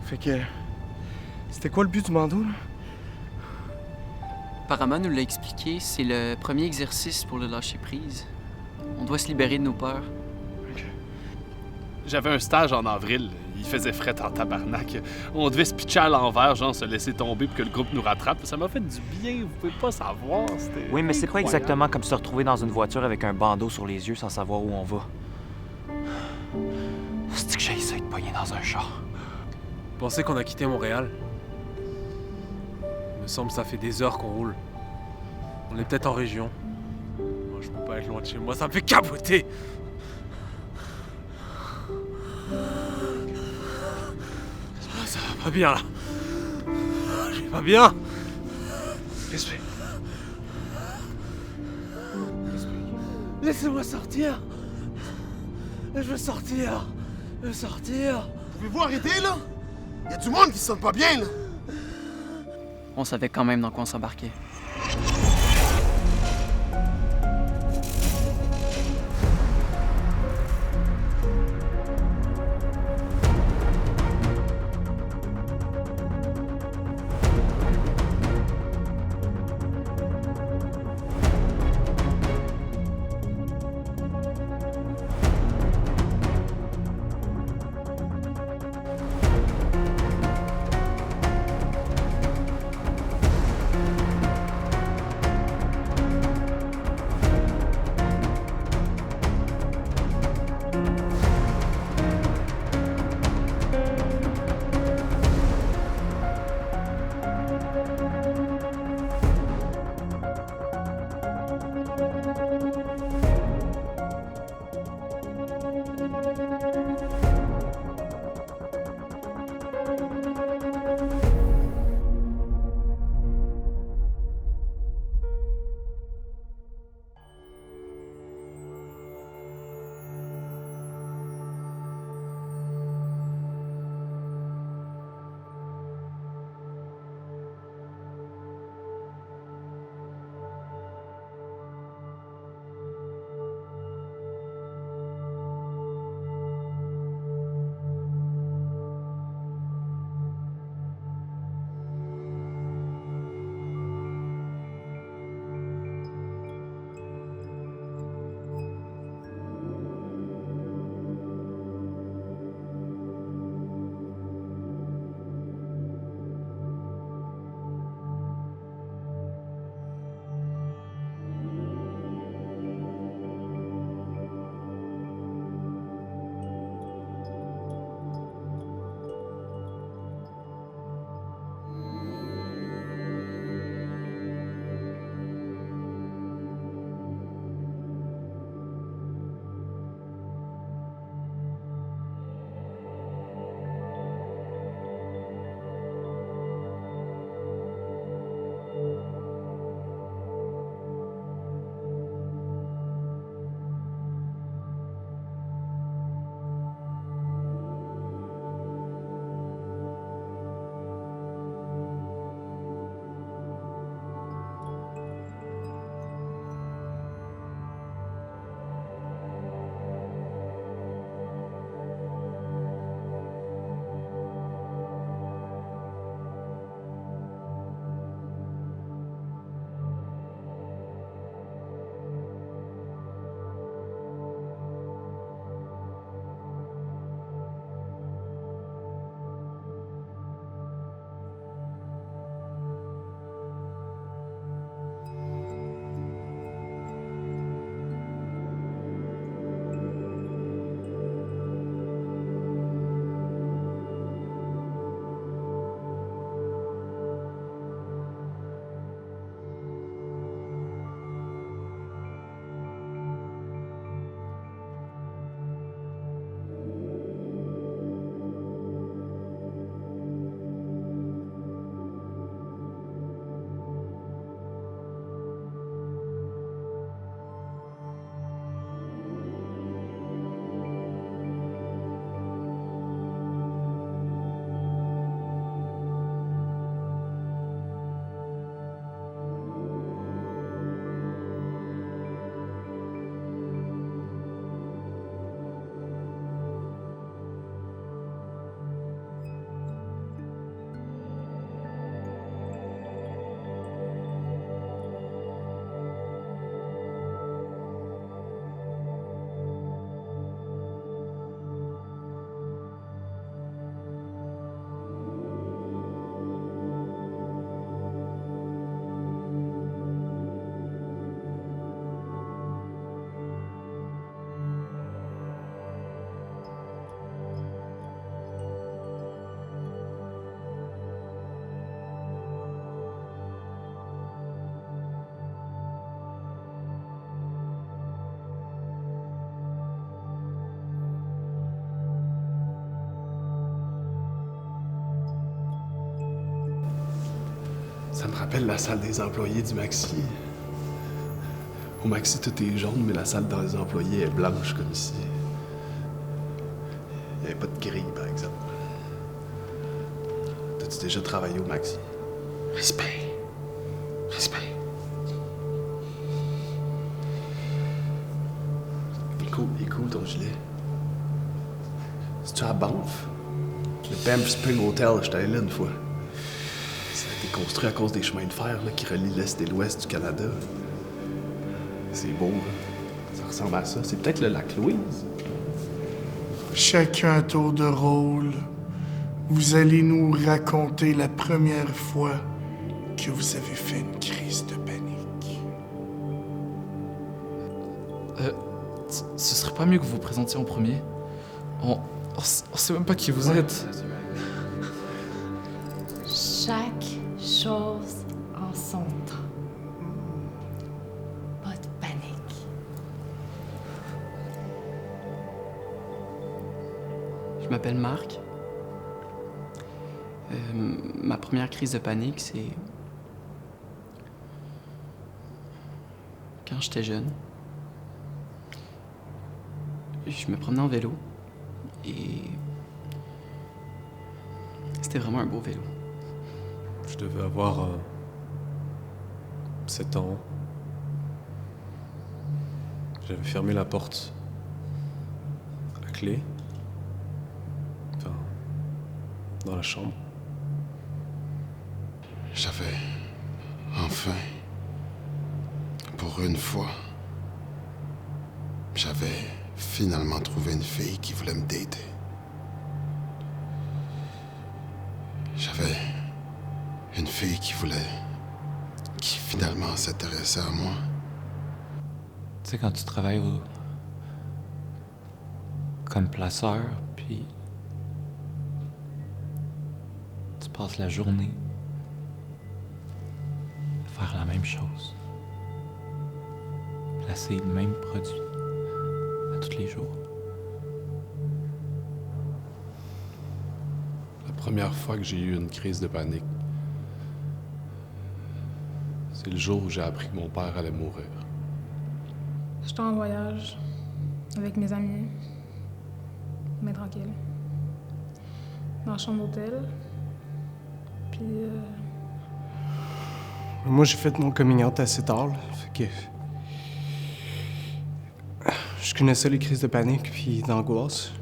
Fait que... C'était quoi le but du bandeau, là? Apparemment, nous l'a expliqué, c'est le premier exercice pour le lâcher-prise. On doit se libérer de nos peurs. Ok. J'avais un stage en avril. Il faisait fret en tabarnak. On devait se pitcher à l'envers, genre se laisser tomber pour que le groupe nous rattrape. Ça m'a fait du bien, vous pouvez pas savoir. C'était Oui, mais c'est pas incroyable. exactement comme se retrouver dans une voiture avec un bandeau sur les yeux sans savoir où on va. C'est que j'ai essayé de pogner dans un char. Vous pensez qu'on a quitté Montréal? Il me semble que ça fait des heures qu'on roule. On est peut-être en région. Moi, je peux pas être loin de chez moi, ça me fait capoter! Ça va pas bien, là. Je vais pas bien. Respire. Laissez-moi sortir. Je veux sortir. Je veux sortir. Pouvez-vous arrêter, là? Y a du monde qui se sent pas bien, là! On savait quand même dans quoi on s'embarquait. Ça me rappelle la salle des employés du Maxi. Au Maxi, tout est jaune, mais la salle des employés est blanche, comme ici. Il n'y avait pas de grille, par exemple. T'as-tu déjà travaillé au Maxi? Respect. Respect. Il est cool ton gilet. C'est-tu à Banff? Le Banff Spring Hotel, j'étais allé là une fois. Ça a été construit à cause des chemins de fer là, qui relient l'Est et l'Ouest du Canada. C'est beau, là. Ça ressemble à ça. C'est peut-être le lac Louise. Chacun un tour de rôle. Vous allez nous raconter la première fois que vous avez fait une crise de panique. Ce serait pas mieux que vous vous présentiez en premier? On sait même pas qui vous êtes. Chaque chose en son temps. Pas de panique. Je m'appelle Marc. Ma première crise de panique, c'est quand j'étais jeune. Je me promenais en vélo et c'était vraiment un beau vélo. Je devais avoir 7 ans. J'avais fermé la porte à clé. Enfin, dans la chambre. J'avais, enfin, pour une fois, j'avais finalement trouvé une fille qui voulait me dater. J'avais une fille qui finalement s'intéressait à moi. Tu sais, quand tu travailles comme placeur, puis tu passes la journée à faire la même chose. Placer le même produit à tous les jours. La première fois que j'ai eu une crise de panique, c'est le jour où j'ai appris que mon père allait mourir. J'étais en voyage avec mes amis, mais tranquille. Dans la chambre d'hôtel. Puis. Moi, j'ai fait mon coming out assez tard, là. Fait que. Je connaissais les crises de panique puis d'angoisse.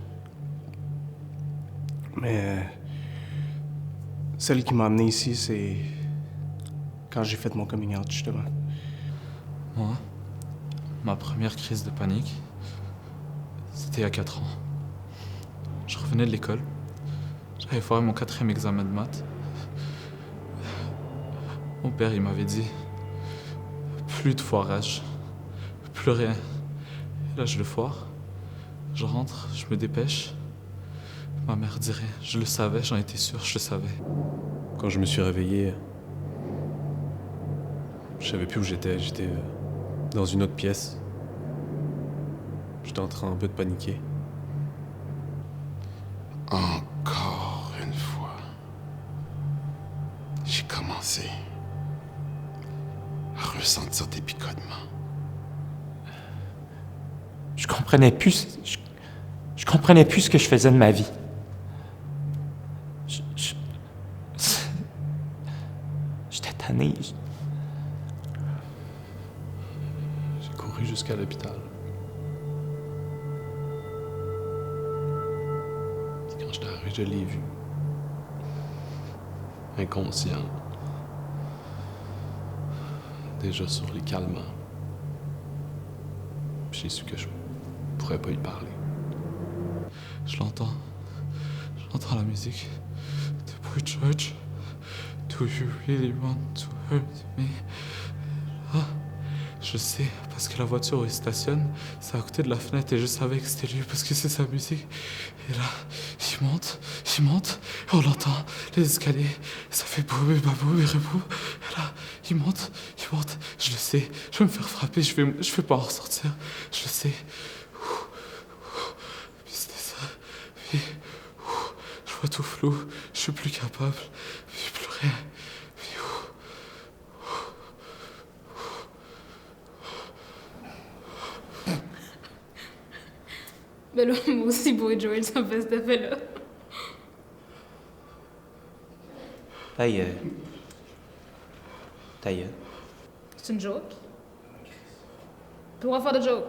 Mais. Celle qui m'a amené ici, c'est. Quand j'ai fait mon coming out, justement. Moi, ma première crise de panique, c'était il y a 4 ans. Je revenais de l'école. J'avais foiré mon 4e examen de maths. Mon père, il m'avait dit plus de foirage, plus rien. Et là, je le foire. Je rentre, je me dépêche. Ma mère dit rien. Je le savais, j'en étais sûr, je le savais. Quand je me suis réveillé, je savais plus où j'étais. J'étais dans une autre pièce. J'étais en train un peu de paniquer. Encore une fois, j'ai commencé à ressentir des picotements. Je comprenais plus. Je comprenais plus ce que je faisais de ma vie. J'étais tanné. J'ai couru jusqu'à l'hôpital. Quand j'étais arrivé, je l'ai vu. Inconscient. Déjà sur les calmants. Puis j'ai su que je pourrais pas y parler. Je l'entends. J'entends la musique. The Boy George. Do you really want to hurt me? Ah, je sais, parce que la voiture où il stationne, c'est à côté de la fenêtre et je savais que c'était lui parce que c'est sa musique. Et là, il monte, et on l'entend, les escaliers, ça fait boum et baboum et reboum. Et là, il monte, je le sais, je vais me faire frapper, je vais pas en ressortir, je le sais. Puis c'était ça, puis je vois tout flou, je suis plus capable, puis plus rien, puis Ben là, moi aussi, Boy Joel, ça me fait cet effet-là. Ta gueule. Ta gueule. C'est une joke. Pourquoi faire de joke?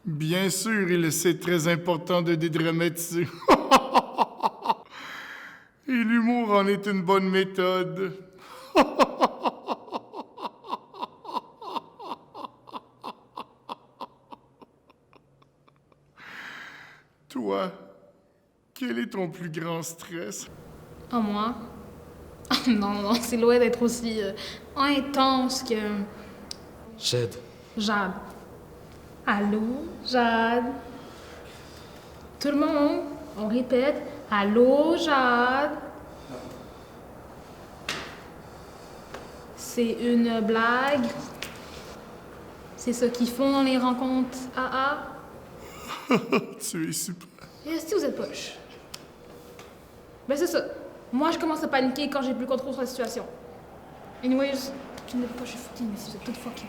Bien sûr, c'est très important de dédramatiser. Et l'humour en est une bonne méthode. Toi, quel est ton plus grand stress? Ah, moi? Non, c'est loin d'être aussi intense que... Jade. Jade. Allô, Jade? Tout le monde, on répète. Allô, Jade? C'est une blague. C'est ça qu'ils font dans les rencontres AA. Tu es super. Et est-ce que vous êtes poche? Ben c'est ça. Moi, je commence à paniquer quand j'ai plus contrôle sur la situation. Anyways, tu n'es pas, je suis foutue, mais si vous êtes toutes fucking.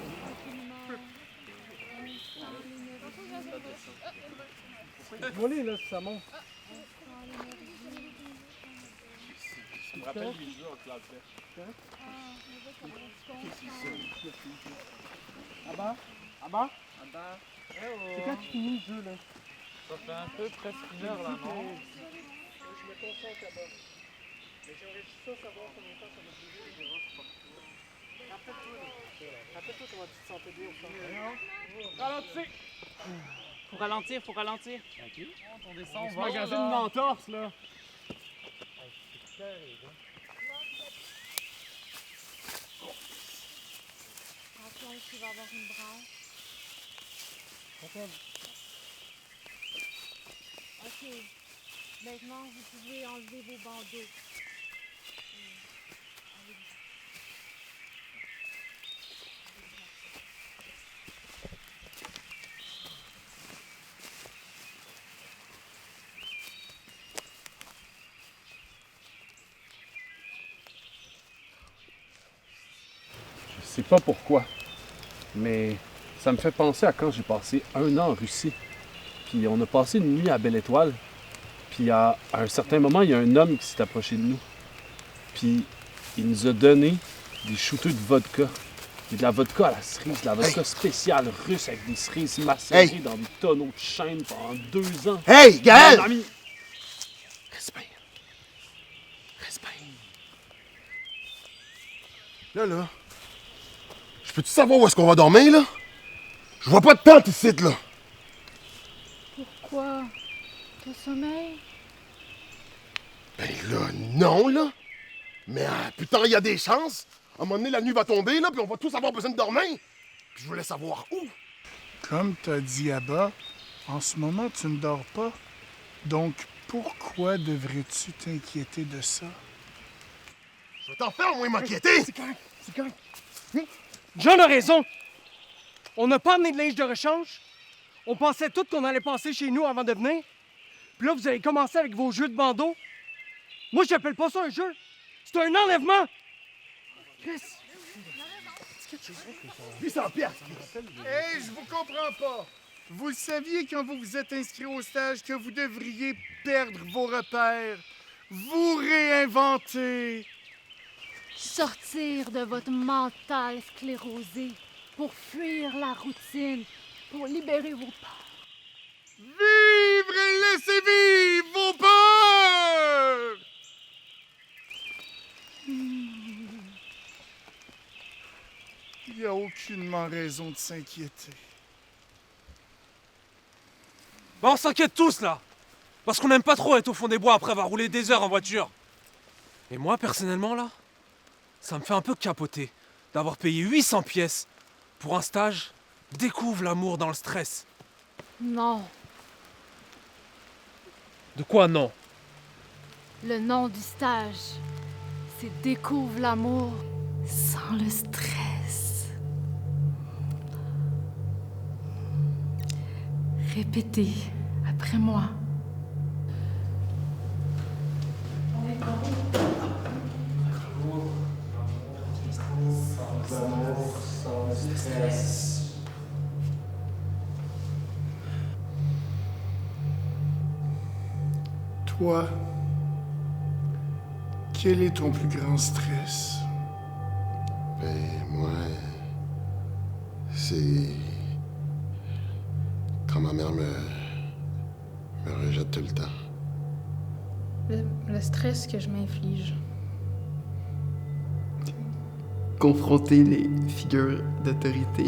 Volez, là, ça monte. Je me rappelle du jeu en classe. Abba? C'est quand tu finis le jeu, là? Ça fait un peu presque une heure là, non? Je me concentre là-bas. Mais j'aimerais juste ça savoir combien de temps ça va durer, je vais voir. Rappelle-toi comment tu te sentais bien au centre. Ralentissez! Faut ralentir. Ok. On descend, On se magasine une entorse, là. Attention, tu vas avoir une branche. Ok. Maintenant, vous pouvez enlever vos bandeaux. Je sais pas pourquoi, mais ça me fait penser à quand j'ai passé 1 an en Russie. Puis on a passé une nuit à Belle Étoile. Puis à un certain moment, il y a un homme qui s'est approché de nous. Puis il nous a donné des shooters de vodka. Et de la vodka à la cerise, de la vodka spéciale russe avec des cerises macérées dans des tonneaux de chêne pendant 2 ans. Hey, Gaël! Mon ami! Respire. Là. Je peux-tu savoir où est-ce qu'on va dormir, là? Je vois pas de tente ici, là. Pourquoi? T'as sommeil? Ben là, non, là. Mais putain, il y a des chances. À un moment donné, la nuit va tomber, là, puis on va tous avoir besoin de dormir. Puis je voulais savoir où. Comme t'as dit Abba, en ce moment, tu ne dors pas. Donc, pourquoi devrais-tu t'inquiéter de ça? Je vais t'en faire, moi, m'inquiéter. C'est correct. John a raison. On n'a pas amené de linge de rechange. On pensait tous qu'on allait passer chez nous avant de venir. Puis là, vous avez commencé avec vos jeux de bandeau. Moi, j'appelle pas ça un jeu. C'est un enlèvement. Chris. 800 piastres. Hey, je vous comprends pas. Vous le saviez quand vous vous êtes inscrit au stage que vous devriez perdre vos repères, vous réinventer. Sortir de votre mental sclérosé pour fuir la routine, pour libérer vos peurs. Vivre et laisser vivre vos peurs! Il n'y a aucunement raison de s'inquiéter. Bah on s'inquiète tous là. Parce qu'on n'aime pas trop être au fond des bois après avoir roulé des heures en voiture. Et moi personnellement là, ça me fait un peu capoter d'avoir payé 800 pièces pour un stage. Découvre l'amour dans le stress. Non, De quoi non? le nom du stage, c'est Découvre l'amour sans le stress. Répétez après moi. Toi, quel est ton plus grand stress? Ben, moi, c'est quand ma mère me rejette tout le temps. Le stress que je m'inflige. Confronter les figures d'autorité.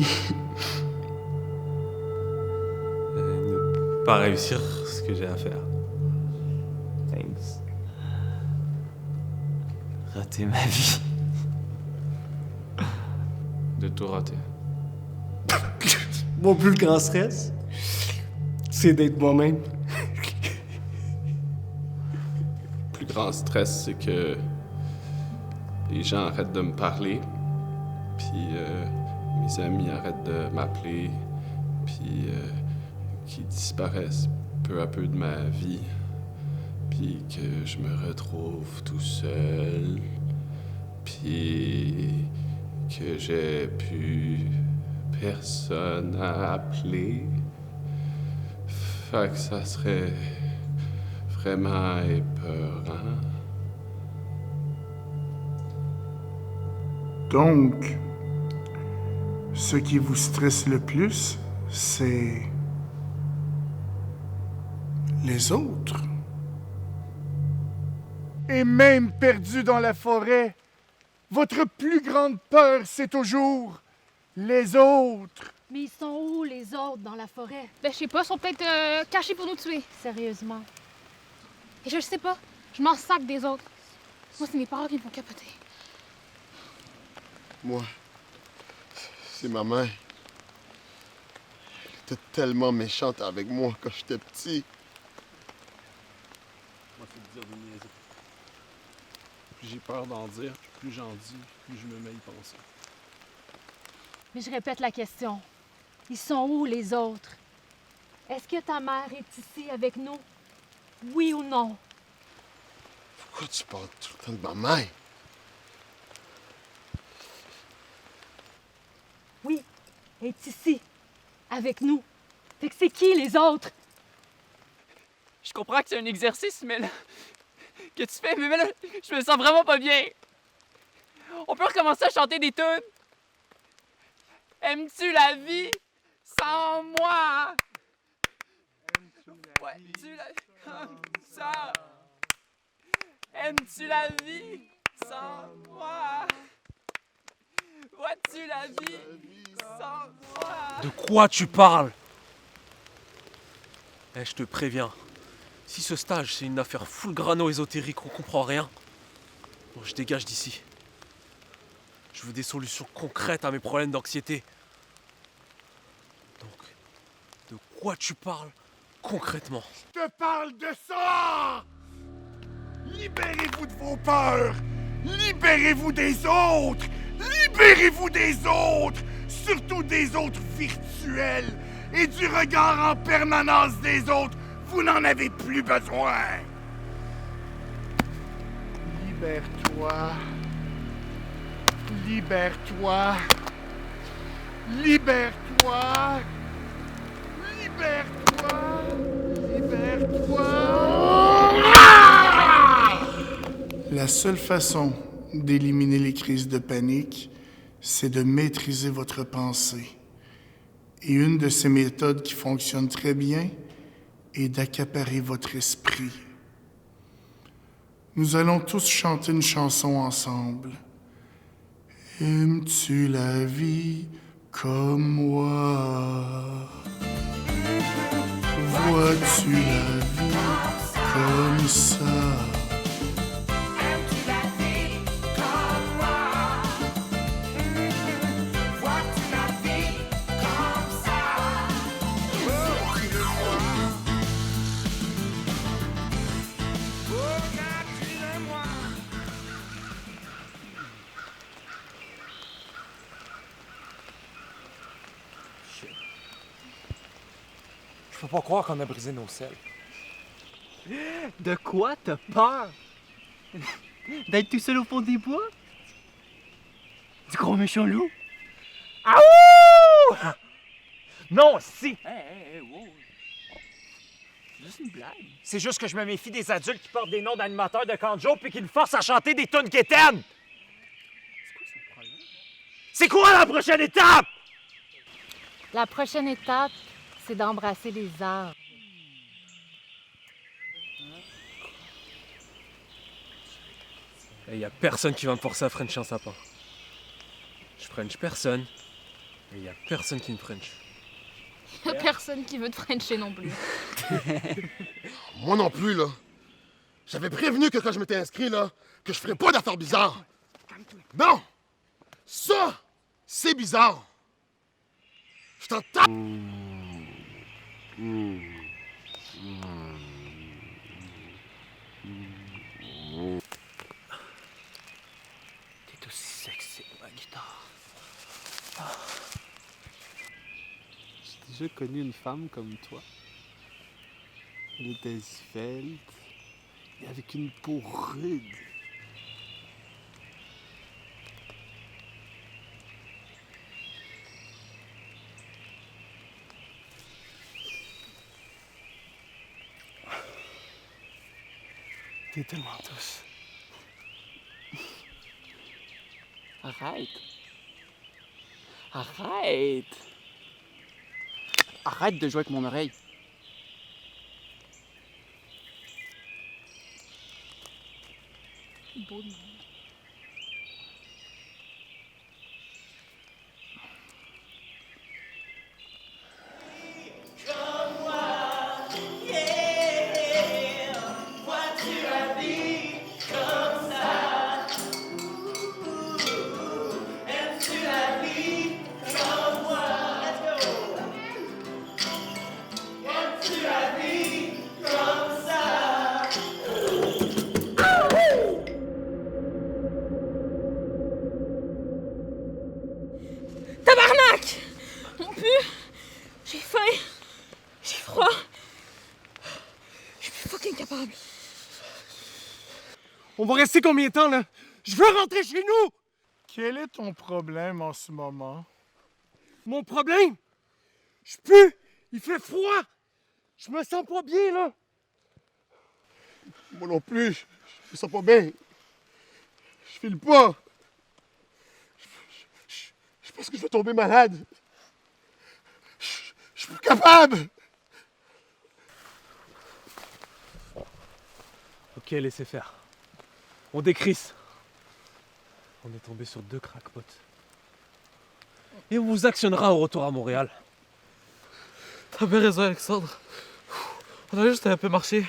Ne pas réussir ce que j'ai à faire. Thanks. Rater ma vie. De tout rater. Mon plus grand stress, c'est d'être moi-même. Le plus grand stress, c'est que les gens arrêtent de me parler, puis mes amis arrêtent de m'appeler, puis qu'ils disparaissent peu à peu de ma vie, puis que je me retrouve tout seul, puis que j'ai plus personne à appeler. Fait que ça serait vraiment épeurant. Donc, ce qui vous stresse le plus, c'est les autres. Et même perdu dans la forêt, votre plus grande peur, c'est toujours les autres. Mais ils sont où, les autres, dans la forêt? Ben, je sais pas, ils sont peut-être cachés pour nous tuer. Sérieusement. Et je sais pas, je m'en sac des autres. Moi, c'est mes parents qui me font capoter. Moi, c'est ma mère. Elle était tellement méchante avec moi quand j'étais petit. Moi, c'est de dire des niaiseries. Plus j'ai peur d'en dire, plus j'en dis, plus je me mets à y penser. Mais je répète la question. Ils sont où, les autres? Est-ce que ta mère est ici avec nous? Oui ou non? Pourquoi tu parles tout le temps de ma mère? Oui, elle est ici, avec nous. Fait que c'est qui, les autres? Je comprends que c'est un exercice, mais là... que tu fais, mais là, je me sens vraiment pas bien. On peut recommencer à chanter des tunes. Aimes-tu la vie sans moi? Vois-tu la vie comme ça? Aimes-tu la vie sans moi? Vois-tu la vie sans moi? De quoi tu parles? Eh, je te préviens. Si ce stage, c'est une affaire full grano ésotérique, on comprend rien, bon, je dégage d'ici. Je veux des solutions concrètes à mes problèmes d'anxiété. Donc, de quoi tu parles concrètement? Je te parle de ça! Libérez-vous de vos peurs! Libérez-vous des autres! Libérez-vous des autres! Surtout des autres virtuels! Et du regard en permanence des autres! Vous n'en avez plus besoin! Libère-toi! Libère-toi! Libère-toi! Libère-toi! Libère-toi! La seule façon d'éliminer les crises de panique, c'est de maîtriser votre pensée. Et une de ces méthodes qui fonctionne très bien est d'accaparer votre esprit. Nous allons tous chanter une chanson ensemble. Aimes-tu la vie comme moi? Vois-tu la vie comme ça? Je peux pas croire qu'on a brisé nos selles. De quoi t'as peur? D'être tout seul au fond des bois? Du gros méchant loup? Aouh! Non, si! Wow. juste une blague. C'est juste que je me méfie des adultes qui portent des noms d'animateurs de camp de jour puis qui me forcent à chanter des tunes quétaines! C'est quoi son problème? C'est quoi la prochaine étape? La prochaine étape, c'est d'embrasser les arbres. Et y a personne qui va me forcer à French un sapin. Je French personne. Et y a personne qui me French. Personne qui veut te Frencher non plus. Moi non plus, là. J'avais prévenu que quand je m'étais inscrit, là, que je ferais pas d'affaires bizarres. Non! Ça, c'est bizarre. Je t'entends. T'es aussi sexy que ma guitare. J'ai déjà connu une femme comme toi. Elle était svelte et avec une peau rude. T'es tellement douce. Arrête. Arrête. Arrête de jouer avec mon oreille. Beau de même. Tabarnak! Mon pu! J'ai faim! J'ai froid! Je suis plus fucking capable! On va rester combien de temps, là? Je veux rentrer chez nous! Quel est ton problème en ce moment? Mon problème? Je pue! Il fait froid! Je me sens pas bien, là! Moi non plus, je me sens pas bien. Je file pas. Je pense que je vais tomber malade. Je suis plus capable. Ok, laissez faire. On décrisse. On est tombé sur 2 crackpots. Et on vous actionnera au retour à Montréal. T'as bien raison, Alexandre. On a juste un peu marché.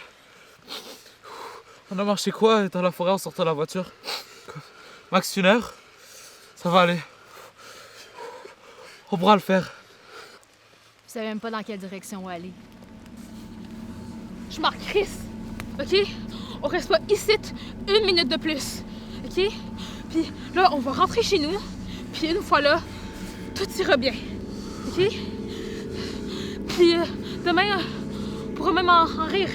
On a marché quoi dans la forêt en sortant de la voiture? Max, 1 heure? Ça va aller. On pourra le faire. Vous savez même pas dans quelle direction on va aller. Je marque Chris, ok? On reste pas ici 1 minute de plus, ok? Puis là, on va rentrer chez nous, puis une fois là, tout ira bien, ok? Puis demain, on pourra même en rire.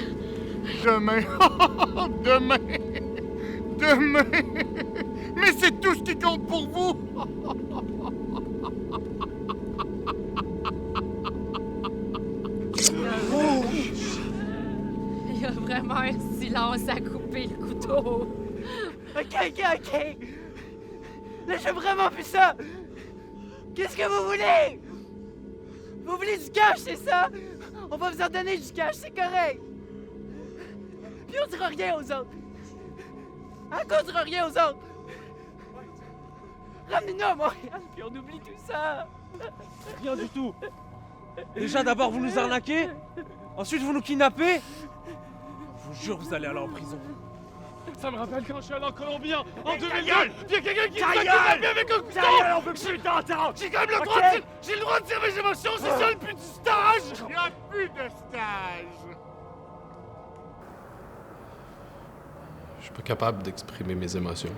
Demain. Demain. Demain. Mais c'est tout ce qui compte pour vous. Il y a vraiment un silence à couper le couteau. Ok. Là, j'ai vraiment plus ça. Qu'est-ce que vous voulez? Vous voulez du cash, c'est ça? On va vous en donner du cash, c'est correct. Puis on dira rien aux autres. On dira rien aux autres. Ramenez-nous à Montréal, puis on oublie tout ça. Rien du tout. Déjà, d'abord, vous nous arnaquez. Ensuite, vous nous kidnappez. Je vous jure, vous allez aller en prison. Ça me rappelle quand je suis allé en Colombie en 2002. Il y a quelqu'un qui nous a kidnappés avec un couteau. On veut plus t'entendre! J'ai quand même le droit de dire... J'ai le droit de dire mes émotions, c'est ça le but du stage. Il n'y a plus de stage. Je suis pas capable d'exprimer mes émotions.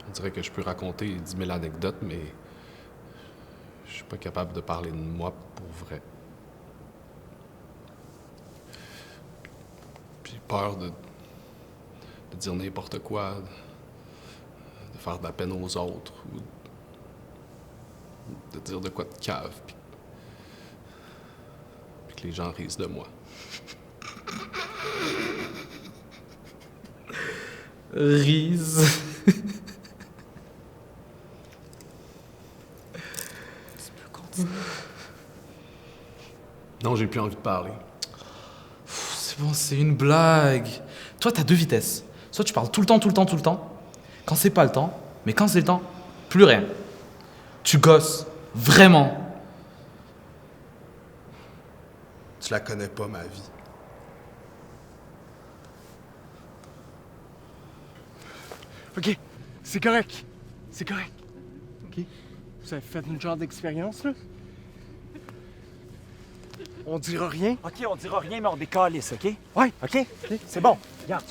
On dirait que je peux raconter 10 000 anecdotes, mais je suis pas capable de parler de moi pour vrai. J'ai peur de dire n'importe quoi, de faire de la peine aux autres, ou de dire de quoi de cave. Puis les gens risent de moi. Rise. Tu peux continuer. Non, j'ai plus envie de parler. C'est bon, c'est une blague. Toi, t'as deux vitesses. Soit tu parles tout le temps. Quand c'est pas le temps, mais quand c'est le temps, plus rien. Tu gosses. Vraiment. Tu la connais pas, ma vie. OK, c'est correct. C'est correct. OK? Vous avez fait une genre d'expérience, là? On dira rien? OK, on dira rien, mais on décalisse, OK? Ouais. OK? C'est bon. Regarde.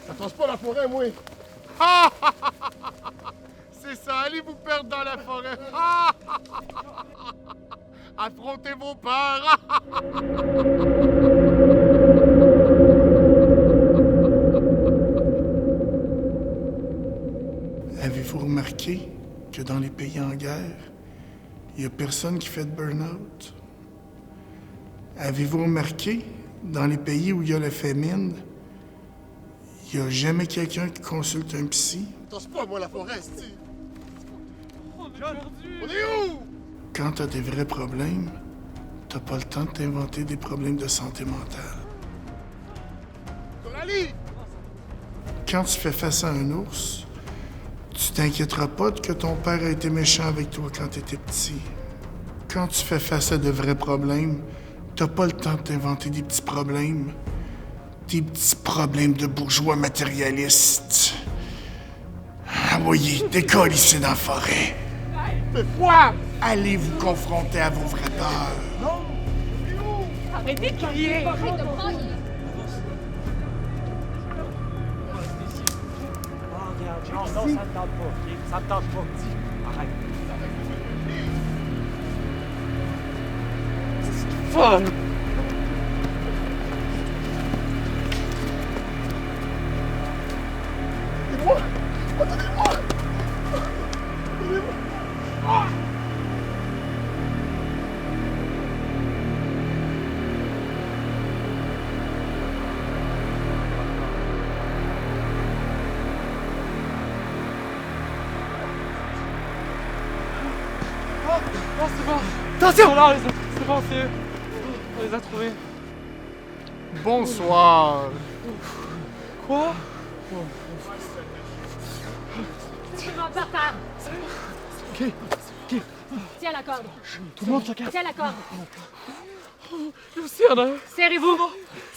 Ça passe pas la forêt, moi! C'est ça, allez vous perdre dans la forêt! Affrontez vos peurs! Avez-vous remarqué que dans les pays en guerre, il n'y a personne qui fait de burn-out? Avez-vous remarqué, dans les pays où il y a la famine, il n'y a jamais quelqu'un qui consulte un psy? Tasse pas, moi, la forêt, c'ti! On est où? Quand t'as des vrais problèmes, t'as pas le temps de t'inventer des problèmes de santé mentale. Coralie! Quand tu fais face à un ours, tu t'inquiéteras pas que ton père a été méchant avec toi quand t'étais petit. Quand tu fais face à de vrais problèmes, t'as pas le temps de t'inventer des petits problèmes. Des petits problèmes de bourgeois matérialistes. Voyez, décolle ici dans la forêt. Mais quoi? Allez vous confronter à vos vraies peurs. Arrêtez de crier! Arrête de brailler! Oh, regarde, non, ça me tente pas, OK? Ça me tente pas. Arrête. Fuck! Oh, c'est bon. Attention! Là, c'est bon, c'est eux. On les a trouvés. Bonsoir! Quoi? Tu peux par terre! OK. Tiens la corde! Tout le monde se calme. Tiens la corde! Luciana! Serrez-vous!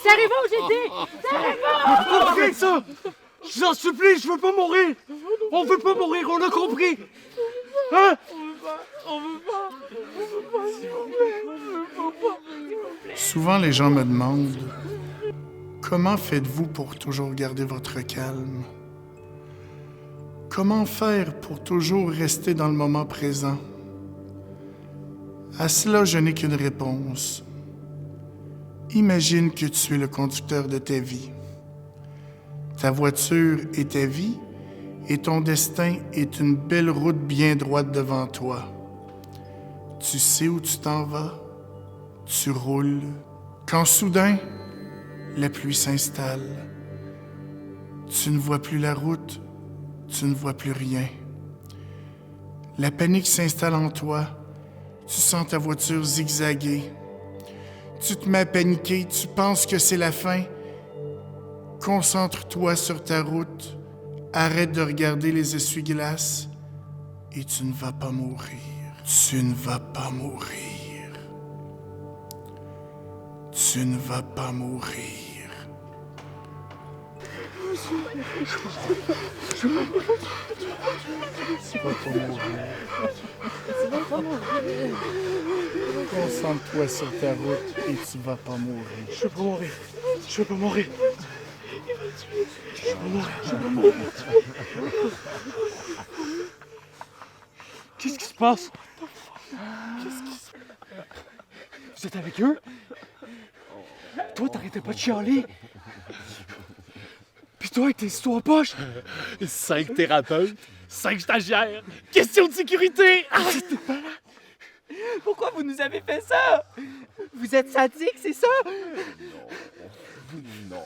Serrez-vous, j'ai dit! Serrez-vous! Comprenez ça! Je vous en supplie, je veux pas mourir! On veut pas mourir, on a compris! Hein? Souvent, les gens me demandent comment faites-vous pour toujours garder votre calme? Comment faire pour toujours rester dans le moment présent? À cela, je n'ai qu'une réponse. Imagine que tu es le conducteur de ta vie. Ta voiture est ta vie et ton destin est une belle route bien droite devant toi. Tu sais où tu t'en vas, tu roules, quand soudain, la pluie s'installe. Tu ne vois plus la route, tu ne vois plus rien. La panique s'installe en toi, tu sens ta voiture zigzaguer. Tu te mets à paniquer, tu penses que c'est la fin. Concentre-toi sur ta route, arrête de regarder les essuie-glaces et tu ne vas pas mourir. Tu ne vas pas mourir. Tu ne vas pas mourir. Tu vas pas mourir. Concentre-toi sur ta route et tu vas pas mourir. Je veux pas mourir. Je veux pas mourir. Qu'est-ce qui se passe? Vous êtes avec eux? Toi, t'arrêtais pas de chialer. Puis toi, avec tes histoires poches. 5 thérapeutes, 5 stagiaires, question de sécurité! Pourquoi Pourquoi vous nous avez fait ça? Vous êtes sadique, c'est ça? Non.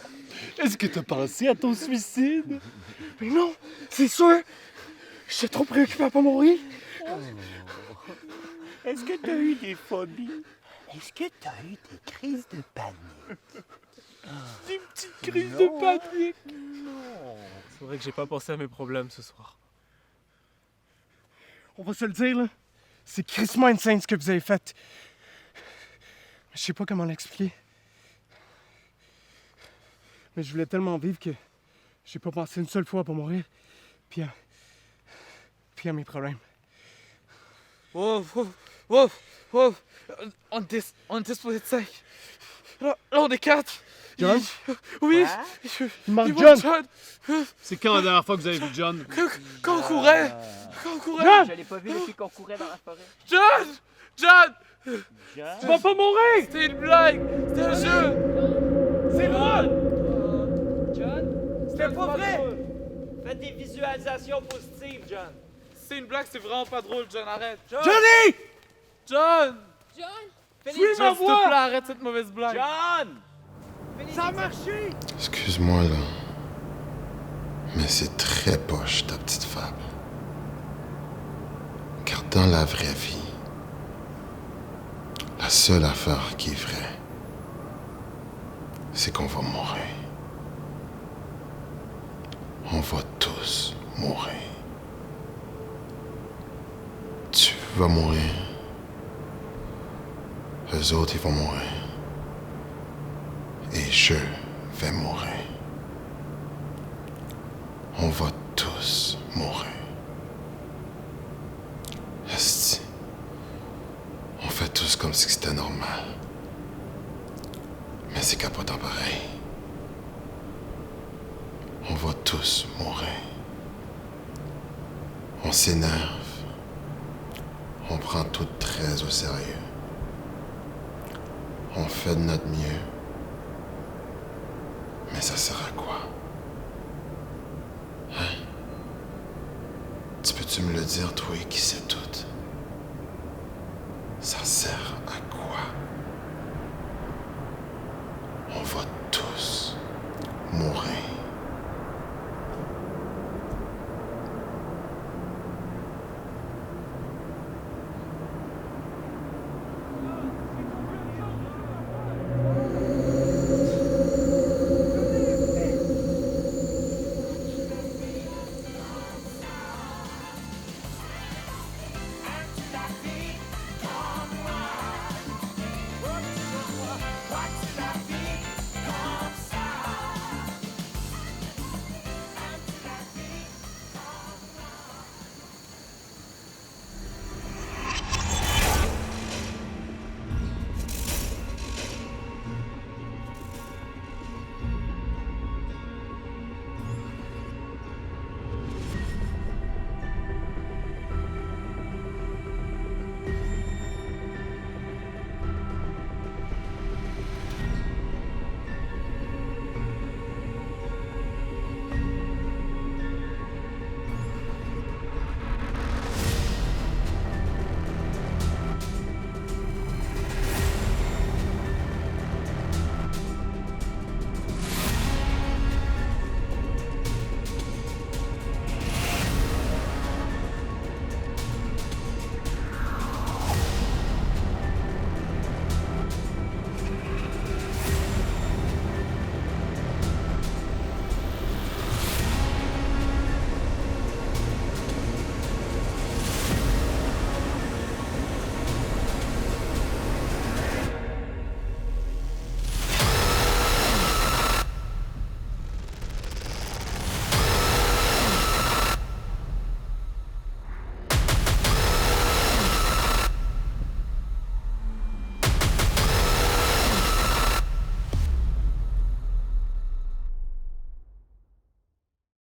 Est-ce que t'as pensé à ton suicide? Mais non, c'est sûr! J'étais trop préoccupé à pas mourir! Est-ce que t'as eu des phobies? Est-ce que t'as eu des crises de panique? Des petites crises de panique. C'est vrai que j'ai pas pensé à mes problèmes ce soir. On va se le dire, là. C'est crissement insane ce que vous avez fait. Je sais pas comment l'expliquer. Mais je voulais tellement vivre que j'ai pas pensé une seule fois à pas mourir. Puis à mes problèmes. Wow. On est supposé de 5. Là, on est 4. John? Oui. Il manque John. C'est quand la dernière fois que vous avez vu John? Quand on courait. Je l'ai pas vu depuis qu'on courait dans la forêt. John! Tu vas pas mourir! C'était une blague! C'était un jeu! C'est moi! John? C'était pas vrai! Faites des visualisations positives, John. C'est une blague, c'est vraiment pas drôle, John, arrête! Johnny! John! John? Suis ma John, s'il te voix! plaît, arrête cette mauvaise blague! John! Ça a marché! Excuse-moi, là. Mais c'est très poche, ta petite fable. Car dans la vraie vie, la seule affaire qui est vraie, c'est qu'on va mourir. On va tous mourir. Tu vas mourir. Eux autres, ils vont mourir. Et je vais mourir. On va tous mourir. Esti. On fait tous comme si c'était normal. Mais c'est capotant pareil. On va tous mourir. On s'énerve. On prend tout très au sérieux. On fait de notre mieux. Mais ça sert à quoi? Hein? Tu peux-tu me le dire, toi, qui sais tout?